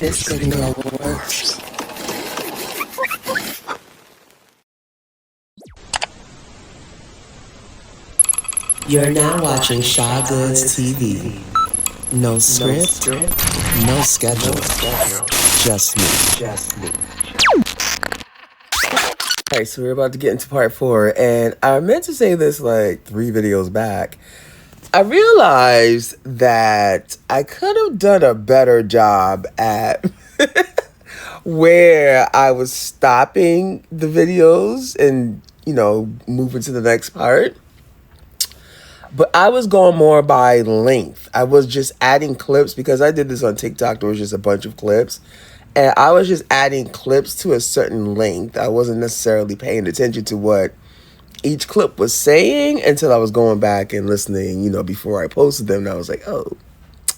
This video works. You're now watching Shaw Goods TV. No script, no schedule, just me. Alright, so we're about to get into part 4, and I meant to say this like 3 videos back. I realized that I could have done a better job at where I was stopping the videos and, moving to the next part. But I was going more by length. I was just adding clips because I did this on TikTok. There was just a bunch of clips. And I was just adding clips to a certain length. I wasn't necessarily paying attention to what each clip was saying until I was going back and listening, before I posted them. And I was like, oh,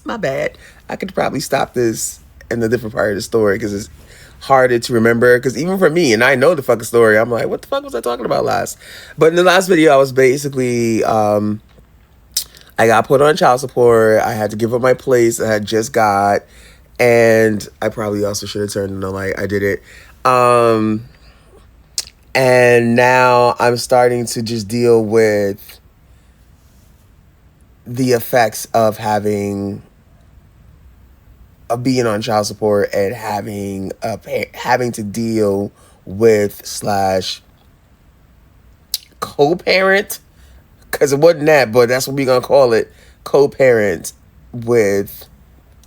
my bad. I could probably stop this in a different part of the story because it's harder to remember. Because even for me, and I know the fucking story, I'm like, what the fuck was I talking about last? But in the last video, I was basically... I got put on child support. I had to give up my place I had just got. And I probably also should have turned on the light. I did it. And now I'm starting to just deal with the effects of being on child support and having to deal with / co-parent. Because it wasn't that, but that's what we're going to call it, co-parent with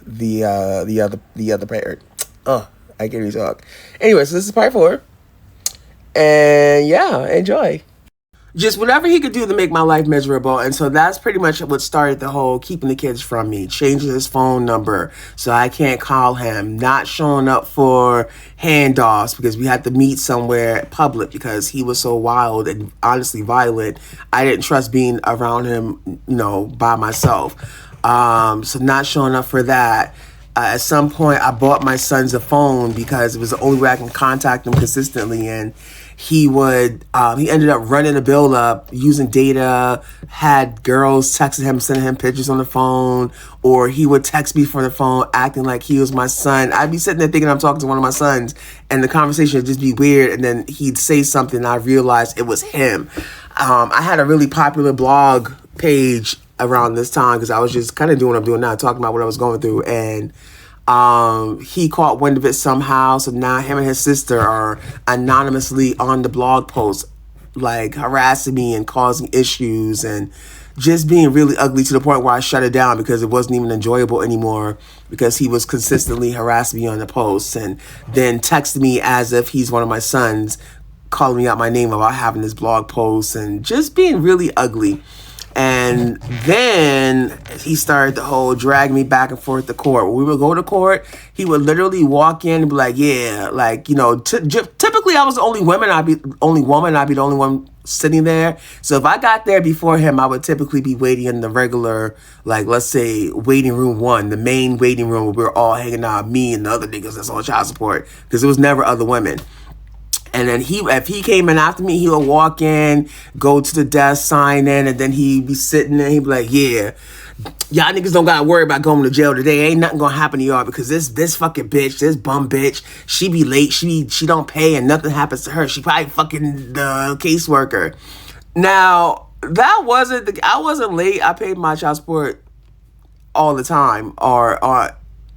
the other parent. I can't even talk. Anyway, so this is part 4. And yeah, enjoy. Just whatever he could do to make my life miserable. And so that's pretty much what started the whole keeping the kids from me. Changing his phone number so I can't call him. Not showing up for handoffs because we had to meet somewhere public because he was so wild and honestly violent. I didn't trust being around him, by myself. So not showing up for that. At some point, I bought my sons a phone because it was the only way I can contact him consistently. And he ended up running the bill up using data, had girls texting him, sending him pictures on the phone, or he would text me from the phone acting like he was my son. I'd be sitting there thinking I'm talking to one of my sons, and the conversation would just be weird, and then he'd say something, and I realized it was him. I had a really popular blog page around this time because I was just kind of doing what I'm doing now, talking about what I was going through, and he caught wind of it somehow. So now him and his sister are anonymously on the blog post, like harassing me and causing issues and just being really ugly to the point where I shut it down because it wasn't even enjoyable anymore because he was consistently harassing me on the posts and then texting me as if he's one of my sons, calling me out my name about having this blog post and just being really ugly. And then he started the whole drag me back and forth to court. When we would go to court, he would literally walk in and be like, yeah, like, typically I was the only woman. I'd be the only one sitting there. So if I got there before him, I would typically be waiting in the regular, like, let's say waiting room 1, the main waiting room where we were all hanging out, me and the other niggas that's on child support, because there was never other women. And then if he came in after me, he would walk in, go to the desk, sign in, and then he'd be sitting there. He'd be like, yeah, y'all niggas don't got to worry about going to jail today. Ain't nothing going to happen to y'all because this fucking bitch, this bum bitch, she be late. She don't pay and nothing happens to her. She probably fucking the caseworker. Now, I wasn't late. I paid my child support all the time or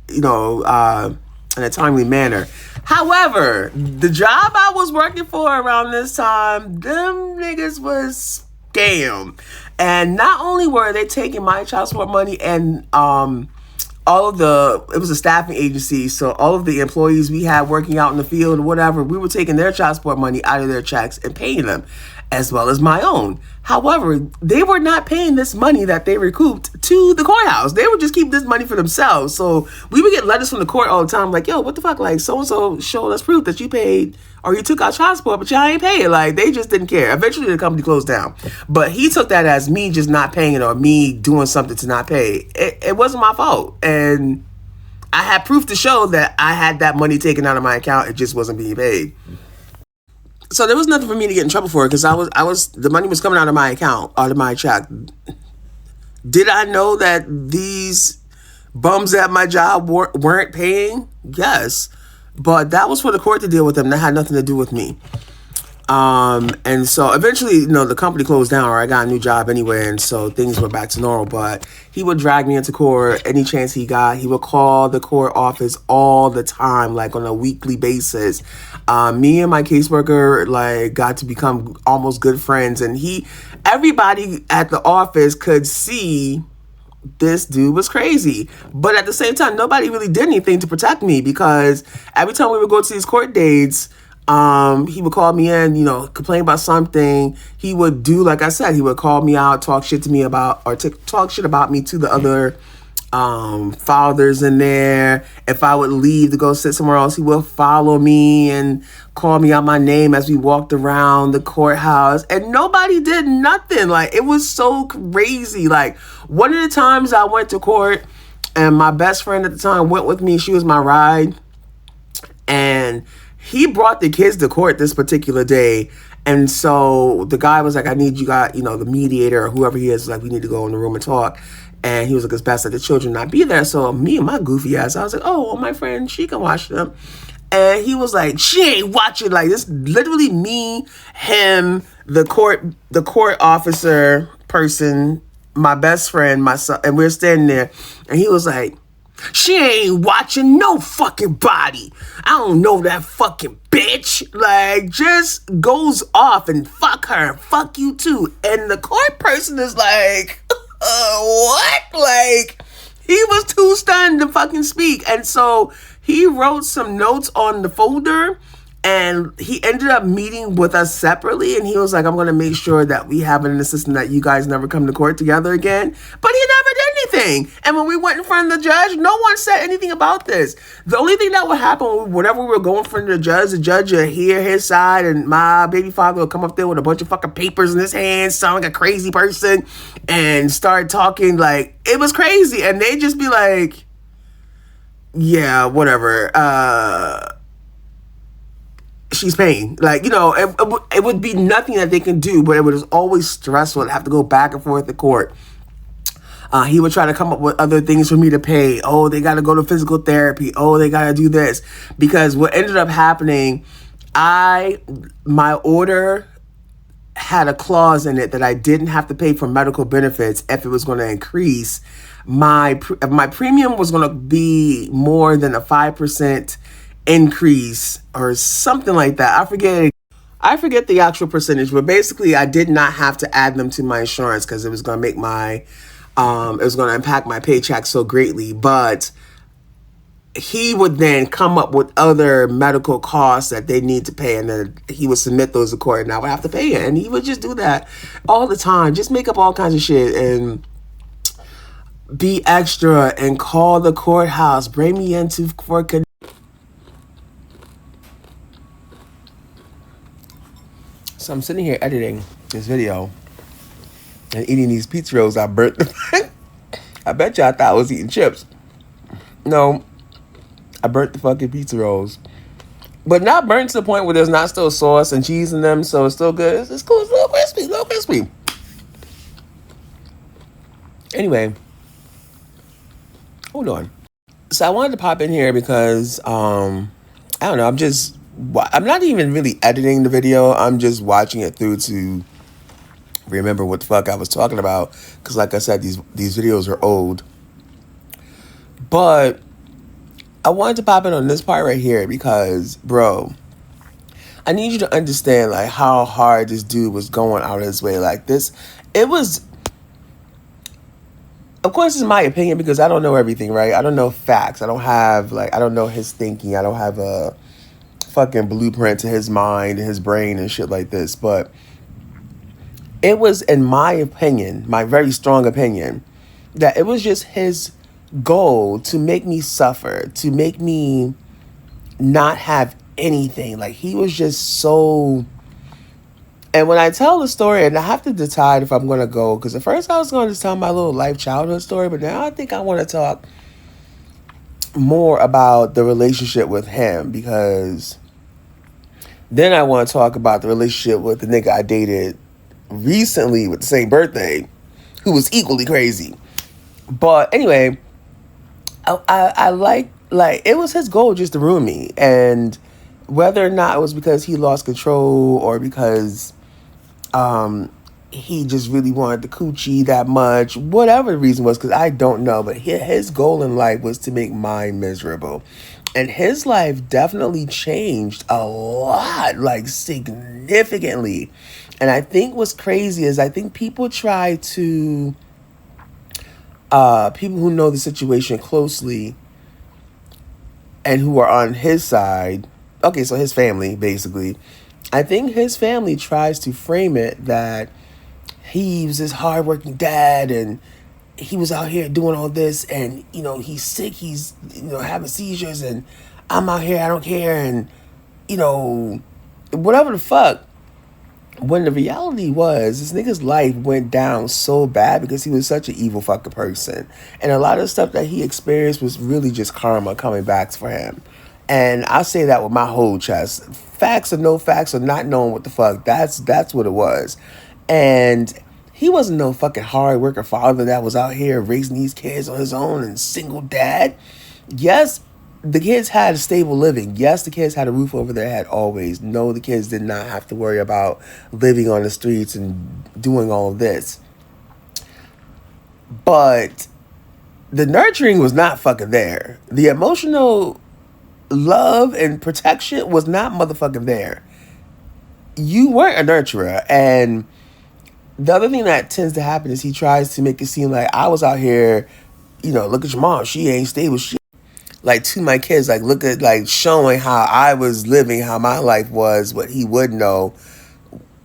in a timely manner. However, the job I was working for around this time, them niggas was scam. And not only were they taking my child support money and it was a staffing agency, so all of the employees we had working out in the field or whatever, we were taking their child support money out of their checks and paying them, as well as my own. However, they were not paying this money that they recouped to the courthouse. They would just keep this money for themselves. So we would get letters from the court all the time like, yo, what the fuck? Like, so-and-so showed us proof that you paid or you took out child support, but y'all ain't paying. Like, they just didn't care. Eventually, the company closed down. But he took that as me just not paying it or me doing something to not pay. It wasn't my fault. And I had proof to show that I had that money taken out of my account. It just wasn't being paid. So there was nothing for me to get in trouble for because the money was coming out of my account, out of my check. Did I know that these Bums at my job weren't paying? Yes. But that was for the court to deal with them. That had nothing to do with me. And so eventually, the company closed down, or I got a new job anyway, and so things were back to normal. But he would drag me into court any chance he got. He would call the court office all the time, like on a weekly basis. Me and my caseworker like got to become almost good friends, and everybody at the office could see this dude was crazy. But at the same time, nobody really did anything to protect me, because every time we would go to these court dates, he would call me in, complain about something. He would do, like I said, he would call me out, talk shit to me about, or talk shit about me to the other fathers in there. If I would leave to go sit somewhere else, he would follow me and call me out my name as we walked around the courthouse, and nobody did nothing. Like, it was so crazy. Like, one of the times I went to court, and my best friend at the time went with me. She was my ride, and he brought the kids to court this particular day. And so the guy was like, I need you guys, the mediator or whoever he is, like, we need to go in the room and talk. And he was like, it's best that the children not be there. So me and my goofy ass, I was like, oh, well, my friend, she can watch them. And he was like, she ain't watching. Like, this literally me, him, the court officer person, my best friend, myself, and we're standing there. And he was like, she ain't watching no fucking body. I don't know that fucking bitch. Like, just goes off, and fuck her, fuck you too. And the court person is like, what? Like, he was too stunned to fucking speak. And so he wrote some notes on the folder, and he ended up meeting with us separately, and he was like, I'm going to make sure that we have an assistant that you guys never come to court together again. But he never did anything. And when we went in front of the judge, no one said anything about this. The only thing that would happen whenever we were going in front of the judge would hear his side, and my baby father would come up there with a bunch of fucking papers in his hands, sound like a crazy person, and start talking like it was crazy. And they'd just be like, yeah, whatever. She's paying. Like, it would be nothing that they can do, but it was always stressful to have to go back and forth to court. He would try to come up with other things for me to pay. Oh, they got to go to physical therapy. Oh, they got to do this. Because what ended up happening, my order had a clause in it that I didn't have to pay for medical benefits if it was going to increase. My premium was going to be more than a 5% increase or something like that. I forget the actual percentage, but basically I did not have to add them to my insurance because it was going to make it was going to impact my paycheck so greatly. But he would then come up with other medical costs that they need to pay, and then he would submit those to court, and I would have to pay it. And he would just do that all the time, just make up all kinds of shit and be extra and call the courthouse, bring me into for. So I'm sitting here editing this video and eating these pizza rolls I burnt. I bet you I thought I was eating chips. No, I burnt the fucking pizza rolls. But not burnt to the point where there's not still sauce and cheese in them, so it's still good. It's cool. It's a little crispy. Anyway, hold on. So I wanted to pop in here because, I don't know, I'm not even really editing the video. I'm just watching it through to remember what the fuck I was talking about. Because like I said, these videos are old. But I wanted to pop in on this part right here because, bro, I need you to understand like how hard this dude was going out of his way. Like this, it was, of course, it's my opinion because I don't know everything, right? I don't know facts. I don't know his thinking. I don't have a fucking blueprint to his mind and his brain and shit like this. But it was, in my opinion, my very strong opinion, that it was just his goal to make me suffer, to make me not have anything. Like, he was just so... And when I tell the story, and I have to decide if I'm going to go, because at first I was going to tell my little life childhood story, but now I think I want to talk more about the relationship with him, because then I want to talk about the relationship with the nigga I dated recently with the same birthday, who was equally crazy. But anyway, I like it was his goal just to ruin me, and whether or not it was because he lost control or because um he just really wanted the coochie that much, whatever the reason was, because I don't know, but his goal in life was to make mine miserable. And his life definitely changed a lot, like significantly. And I think what's crazy is I think people try to people who know the situation closely and who are on his side, okay, so his family basically, I think his family tries to frame it that he was this hardworking dad and he was out here doing all this, and he's sick, he's having seizures, and I'm out here, I don't care, and you know whatever the fuck. When the reality was, this nigga's life went down so bad because he was such an evil fucking person. And a lot of the stuff that he experienced was really just karma coming back for him. And I say that with my whole chest. Facts or no facts or not knowing what the fuck, that's what it was. And he wasn't no fucking hard worker father that was out here raising these kids on his own and single dad. Yes, the kids had a stable living. Yes, the kids had a roof over their head always. No, the kids did not have to worry about living on the streets and doing all of this. But the nurturing was not fucking there. The emotional love and protection was not motherfucking there. You weren't a nurturer. And the other thing that tends to happen is he tries to make it seem like I was out here, look at your mom. She ain't stable. Like to my kids, like look at like showing how I was living, how my life was, what he would know,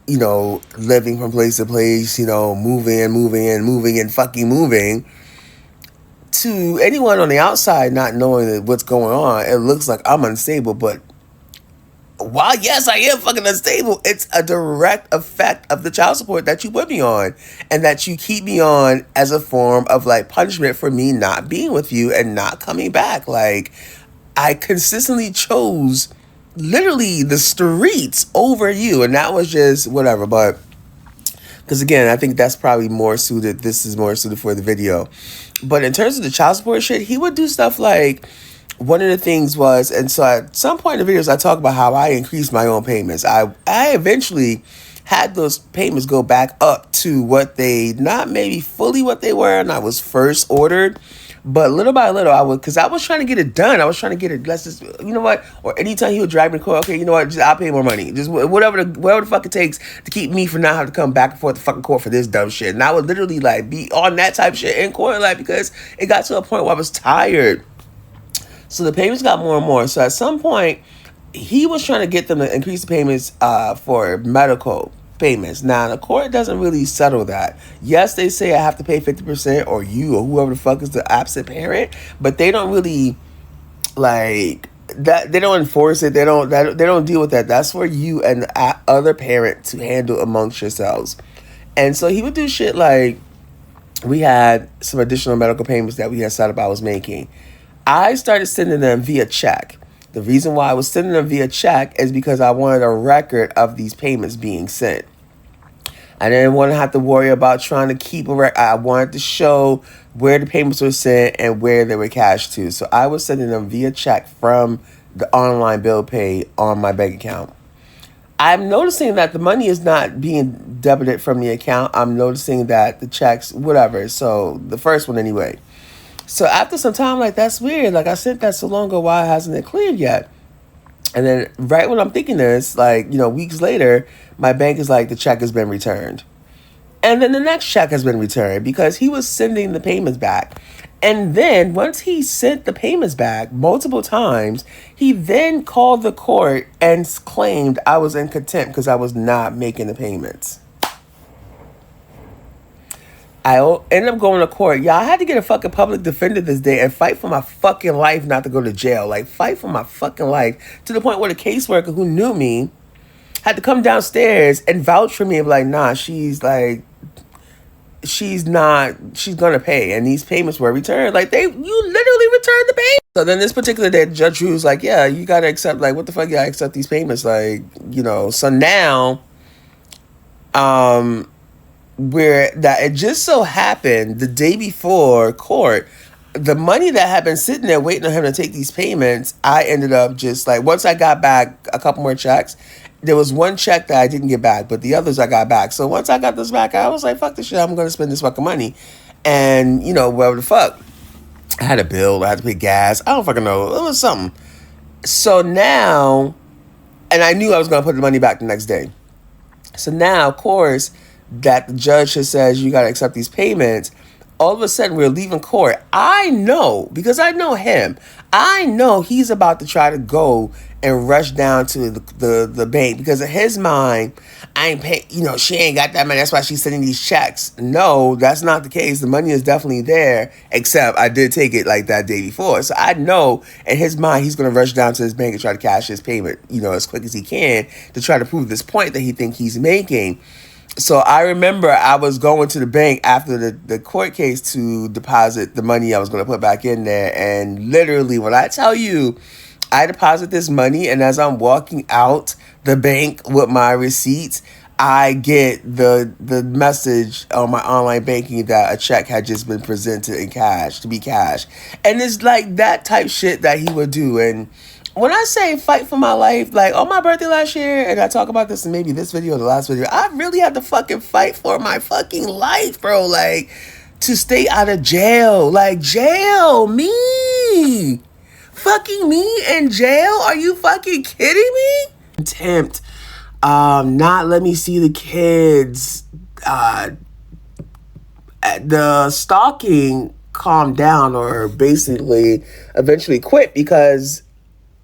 living from place to place, moving and fucking moving. To anyone on the outside not knowing what's going on, it looks like I'm unstable, but while yes, I am fucking unstable, it's a direct effect of the child support that you put me on and that you keep me on as a form of like punishment for me not being with you and not coming back. Like, I consistently chose literally the streets over you, and that was just whatever. But because again, I think that's probably more suited. This is more suited for the video. But in terms of the child support shit, he would do stuff like, one of the things was, and so at some point in the videos, I talk about how I increased my own payments. I eventually had those payments go back up to what they, not maybe fully what they were, and I was first ordered, but little by little, because I was trying to get it done. I was trying to get it, let's just, you know what, or anytime he would drive me to court, okay, you know what, just I'll pay more money. Just whatever the fuck it takes to keep me from not having to come back and forth to fucking court for this dumb shit. And I would literally like be on that type of shit in court, like, because it got to a point where I was tired. So the payments got more and more. So at some point, he was trying to get them to increase the payments for medical payments. Now, the court doesn't really settle that. Yes, they say I have to pay 50%, or you or whoever the fuck is the absent parent, but they don't really like that. They don't enforce it. They don't deal with that. That's for you and the other parent to handle amongst yourselves. And so he would do shit like, we had some additional medical payments that we had set up I was making. I started sending them via check. The reason why I was sending them via check is because I wanted a record of these payments being sent. I didn't want to have to worry about trying to keep a record. I wanted to show where the payments were sent and where they were cashed to. So I was sending them via check from the online bill pay on my bank account. I'm noticing that the money is not being debited from the account. I'm noticing that the checks, whatever. So the first one anyway. So after some time, like, that's weird. Like, I sent that so long ago, why hasn't it cleared yet? And then right when I'm thinking this, like, weeks later, my bank is like, the check has been returned. And then the next check has been returned because he was sending the payments back. And then once he sent the payments back multiple times, he then called the court and claimed I was in contempt because I was not making the payments. I ended up going to court. Yeah, I had to get a fucking public defender this day and fight for my fucking life not to go to jail. Like, fight for my fucking life to the point where the caseworker who knew me had to come downstairs and vouch for me and be like, nah, she's gonna pay. And these payments were returned. Like, you literally returned the payment. So then this particular day, the judge was like, yeah, you gotta accept, like, what the fuck, you gotta accept these payments. Like, so now, where that it just so happened the day before court, the money that had been sitting there waiting on him to take these payments, I ended up just like, once I got back a couple more checks, there was one check that I didn't get back, but the others I got back. So once I got this back, I was like, fuck this shit, I'm going to spend this fucking money. And, you know, whatever the fuck. I had a bill, I had to pay gas. I don't fucking know. It was something. So now, and I knew I was going to put the money back the next day. So now, of course, that the judge has says you got to accept these payments, all of a sudden we're leaving court. I know, because I know him, I know he's about to try to go and rush down to the bank, because in his mind, I ain't paying, you know, she ain't got that money, that's why she's sending these checks. No, that's not the case. The money is definitely there, except I did take it like that day before. So I know in his mind, he's going to rush down to his bank and try to cash his payment, you know, as quick as he can to try to prove this point that he think he's making. So I remember I was going to the bank after the court case to deposit the money I was going to put back in there. And literally, when I tell you, I deposit this money, and as I'm walking out the bank with my receipts, I get the message on my online banking that a check had just been presented in cash, to be cashed. And it's like that type shit that he would do. And when I say fight for my life, like on my birthday last year, and I talk about this in maybe this video or the last video, I really had to fucking fight for my fucking life, bro. Like, to stay out of jail. Like, jail, me. Fucking me in jail? Are you fucking kidding me? Contempt. Not let me see the kids. The stalking calmed down, or basically eventually quit, because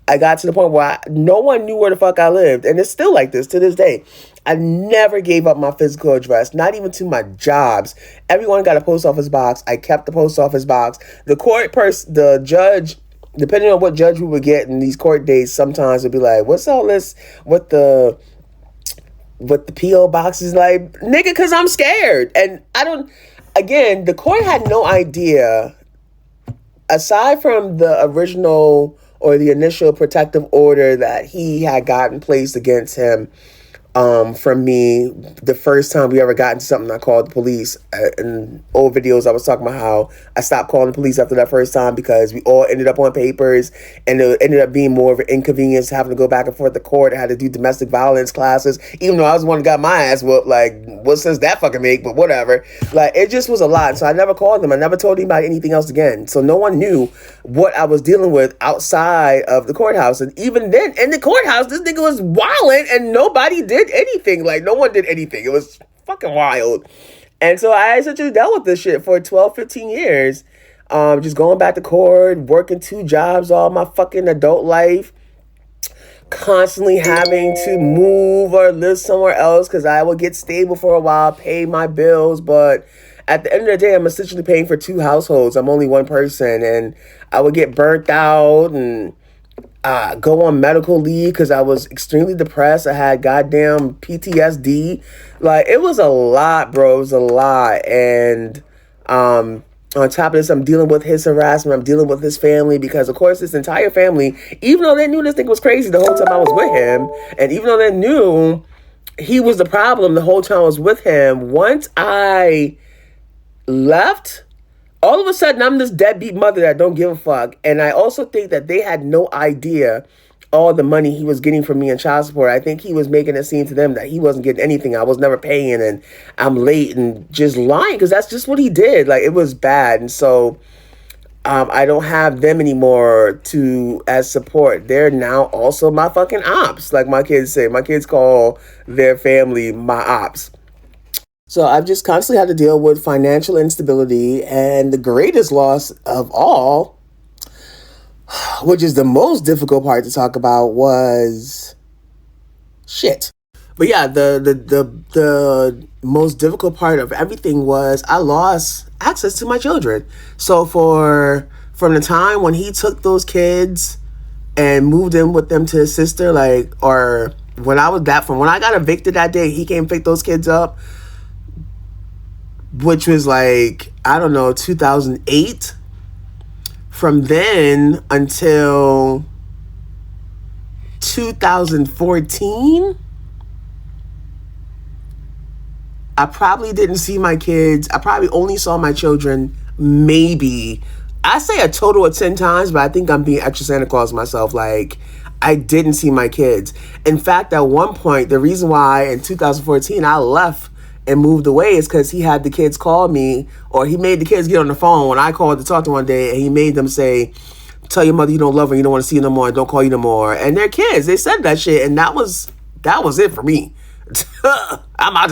I got to the point where no one knew where the fuck I lived. And it's still like this to this day. I never gave up my physical address, not even to my jobs. Everyone got a post office box. I kept the post office box. The judge, depending on what judge we would get in these court dates, sometimes it'd be like, what's all this? What the P.O. box is like? Nigga, because I'm scared. And again, the court had no idea, aside from the original or the initial protective order that he had gotten placed against him from me the first time we ever got into something. I called the police. In old videos, I was talking about how I stopped calling the police after that first time because we all ended up on papers, and it ended up being more of an inconvenience having to go back and forth to court. I had to do domestic violence classes, even though I was the one who got my ass whooped. Like, what sense that fucking make? But whatever. Like, it just was a lot. So I never called them. I never told anybody anything else again. So no one knew what I was dealing with outside of the courthouse. And even then, in the courthouse, this nigga was wilding, and nobody did anything. Like, no one did anything. It was fucking wild. And so I essentially dealt with this shit for 12, 15 years. Just going back to court, working 2 jobs all my fucking adult life, constantly having to move or live somewhere else because I would get stable for a while, pay my bills. But at the end of the day, I'm essentially paying for 2 households. I'm only one person, and I would get burnt out and go on medical leave because I was extremely depressed. I had goddamn PTSD. Like, it was a lot, bro. It was a lot. And on top of this, I'm dealing with his harassment. I'm dealing with his family because, of course, this entire family, even though they knew this thing was crazy the whole time I was with him, and even though they knew he was the problem the whole time I was with him, once I left, all of a sudden, I'm this deadbeat mother that don't give a fuck. And I also think that they had no idea all the money he was getting from me in child support. I think he was making it seem to them that he wasn't getting anything. I was never paying, and I'm late, and just lying, because that's just what he did. Like, it was bad. And so I don't have them anymore as support. They're now also my fucking ops. Like my kids say. My kids call their family my ops. So I've just constantly had to deal with financial instability, and the greatest loss of all, which is the most difficult part to talk about, was shit. But yeah, the most difficult part of everything was I lost access to my children. So from the time when he took those kids and moved in with them to his sister, when I got evicted that day, he came pick those kids up, which was 2008. From then until 2014, I probably didn't see my kids. I probably only saw my children maybe I say a total of 10 times, but I think I'm being extra Santa Claus myself. Like, I didn't see my kids. In fact, at one point, the reason why in 2014 I left and moved away is because he had the kids call me, or he made the kids get on the phone when I called to talk to one day, and he made them say, tell your mother you don't love her, you don't want to see her no more, and don't call you no more. And they're kids. They said that shit, and that was it for me. I'm out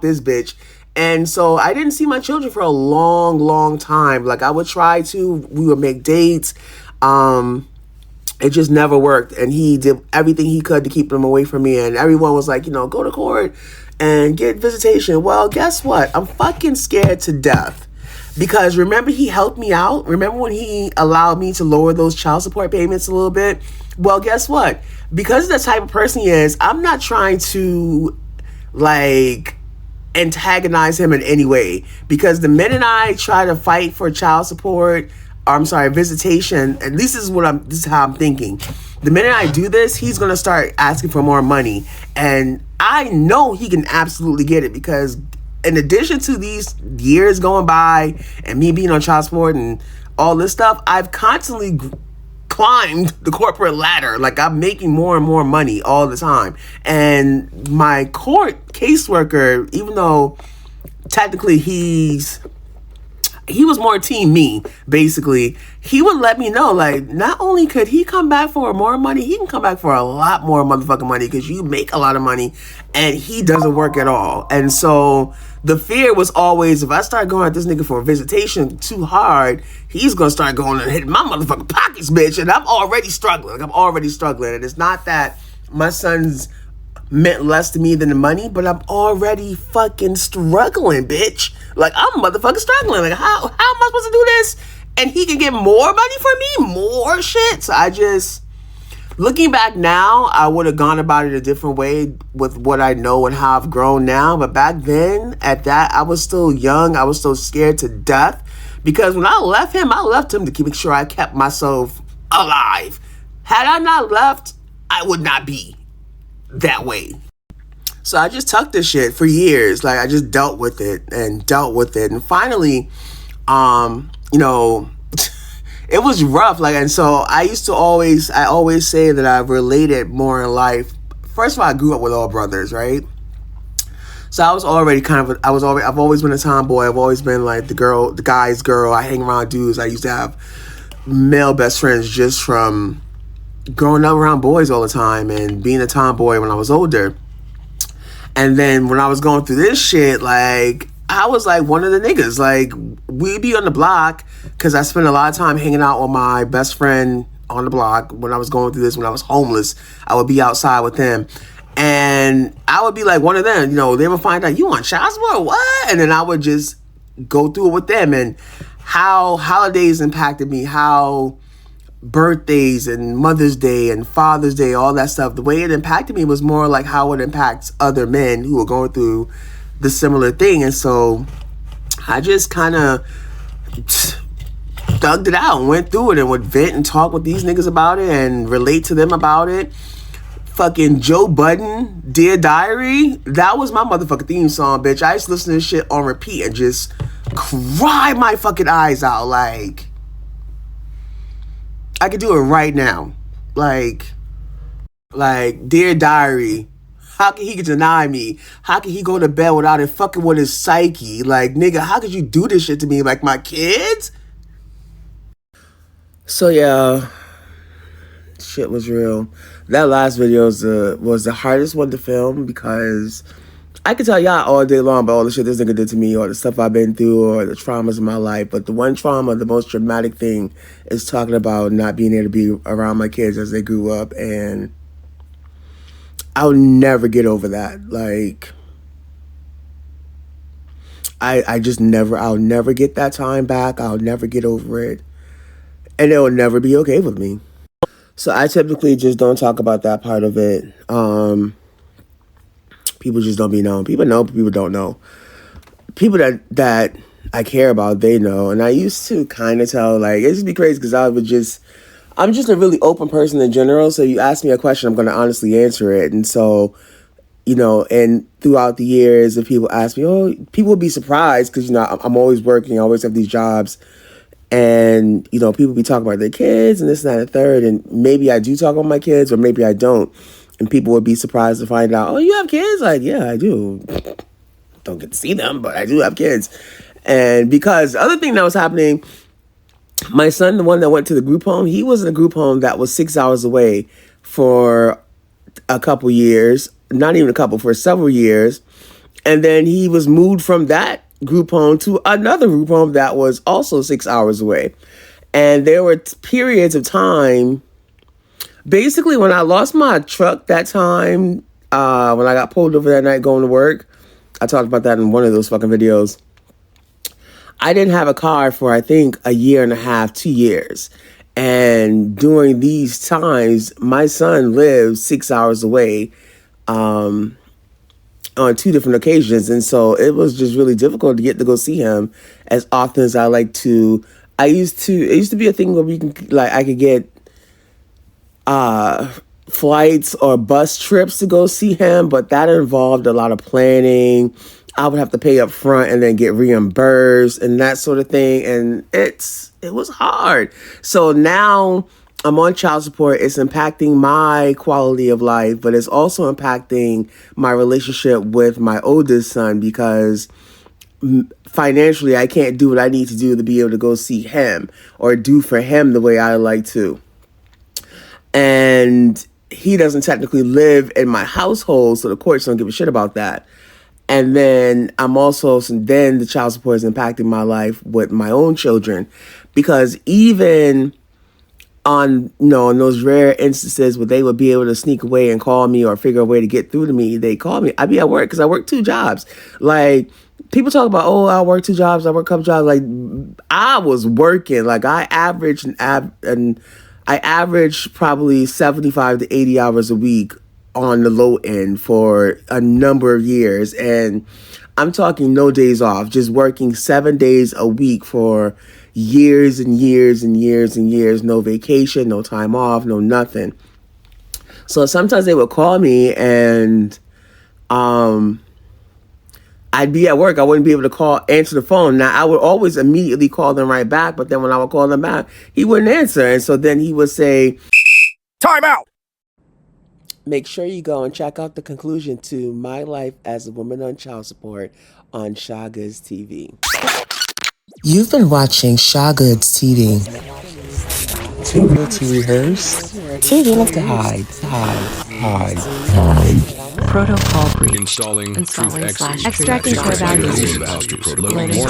this bitch. And so I didn't see my children for a long, long time. Like, I would try to, we would make dates. It just never worked. And he did everything he could to keep them away from me. And everyone was like, go to court and get visitation. Well, guess what? I'm fucking scared to death. Because remember, he helped me out. Remember when he allowed me to lower those child support payments a little bit? Well, guess what? Because of the type of person he is, I'm not trying to, like, antagonize him in any way. Because the minute I try to fight for child support, visitation, at least this is how I'm thinking. The minute I do this, he's gonna start asking for more money. And I know he can absolutely get it, because in addition to these years going by and me being on child support and all this stuff, I've constantly climbed the corporate ladder. Like, I'm making more and more money all the time. And my court caseworker, even though technically he was more team me, basically, he would let me know, like, not only could he come back for more money, he can come back for a lot more motherfucking money, because you make a lot of money and he doesn't work at all. And so the fear was always, if I start going at this nigga for a visitation too hard, he's gonna start going and hitting my motherfucking pockets, bitch. And I'm already struggling. And it's not that my son's meant less to me than the money, but I'm already fucking struggling, bitch. Like, I'm motherfucking struggling. Like, how am I supposed to do this? And he can get more money for me? More shit? So looking back now, I would have gone about it a different way with what I know and how I've grown now. But back then, at that, I was still young. I was still scared to death. Because when I left him to make sure I kept myself alive. Had I not left, I would not be that way. So I just tucked this shit for years. Like, I just dealt with it. And finally, it was rough. Like, and so I always say that I've related more in life. First of all, I grew up with all brothers, right? So I was already I've always been a tomboy. I've always been like the guy's girl. I hang around dudes. I used to have male best friends just from growing up around boys all the time and being a tomboy when I was older. And then when I was going through this shit, like, I was like one of the niggas. Like, we'd be on the block, because I spent a lot of time hanging out with my best friend on the block when I was going through this. When I was homeless, I would be outside with him. And I would be like one of them. They would find out, you on child support or what? And then I would just go through it with them. And how holidays impacted me, how birthdays and Mother's Day and Father's Day, all that stuff, the way it impacted me was more like how it impacts other men who are going through the similar thing. And so I just kind of thugged it out and went through it and would vent and talk with these niggas about it and relate to them about it. Fucking Joe Budden, Dear Diary, that was my motherfucking theme song, bitch. I used to listen to this shit on repeat and just cry my fucking eyes out. Like, I could do it right now. Like, Dear Diary, how can he deny me? How can he go to bed without it fucking with his psyche? Like, nigga, how could you do this shit to me? Like, my kids? So, yeah, shit was real. That last video was the hardest one to film, because I could tell y'all all day long about all the shit this nigga did to me, or the stuff I've been through, or the traumas in my life. But the one trauma, the most dramatic thing, is talking about not being able to be around my kids as they grew up. And I'll never get over that. Like, I'll never get that time back. I'll never get over it. And it will never be okay with me. So I typically just don't talk about that part of it. People just don't be known. People know, but people don't know. People that I care about, they know. And I used to kind of tell, like, it used to be crazy, because I'm just a really open person in general. So you ask me a question, I'm going to honestly answer it. And so, and throughout the years, if people ask me, people will be surprised, because, I'm always working, I always have these jobs. And, you know, people be talking about their kids and this, and that, and the third. And maybe I do talk about my kids or maybe I don't. And people would be surprised to find out, oh, you have kids? Like, yeah, I do. Don't get to see them, but I do have kids. And because the other thing that was happening, my son, the one that went to the group home, he was in a group home that was 6 hours away for a couple years. Not even a couple, for several years. And then he was moved from that group home to another group home that was also 6 hours away. And there were periods of time, basically when I lost my truck that time, when I got pulled over that night going to work, I talked about that in one of those fucking videos. I didn't have a car for, I think, a year and a half, 2 years. And during these times, my son lived 6 hours away, on two different occasions. And so it was just really difficult to get to go see him as often as I like to. It used to be a thing where we can, like, I could get flights or bus trips to go see him, but that involved a lot of planning. I would have to pay up front and then get reimbursed and that sort of thing. And it was hard. So now I'm on child support. It's impacting my quality of life, but it's also impacting my relationship with my oldest son because financially I can't do what I need to do to be able to go see him or do for him the way I like to. And he doesn't technically live in my household, so the courts don't give a shit about that. And then then the child support is impacting my life with my own children, because even on, you know, in those rare instances where they would be able to sneak away and call me or figure a way to get through to me, they call me. I'd be at work because I work 2 jobs. Like, people talk about, oh, I work 2 jobs, I work a couple jobs. Like, I was working. Like, I averaged probably 75 to 80 hours a week on the low end for a number of years. And I'm talking no days off, just working 7 days a week for years and years and years and years. No vacation, no time off, no nothing. So sometimes they would call me and I'd be at work. I wouldn't be able to answer the phone. Now, I would always immediately call them right back, but then when I would call them back, he wouldn't answer. And so then he would say, time out. Make sure you go and check out the conclusion to My Life as a Woman on Child Support on Shaga's TV. You've been watching Shaga's TV. Too little to rehearse, too little to hide. Protocol brief. Installing Extracting core values. Learning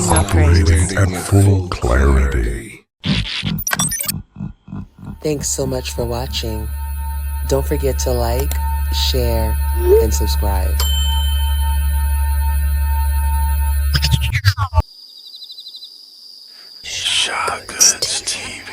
upgrades at full clarity. Thanks so much for watching. Don't forget to like, share, and subscribe. Shaga's TV.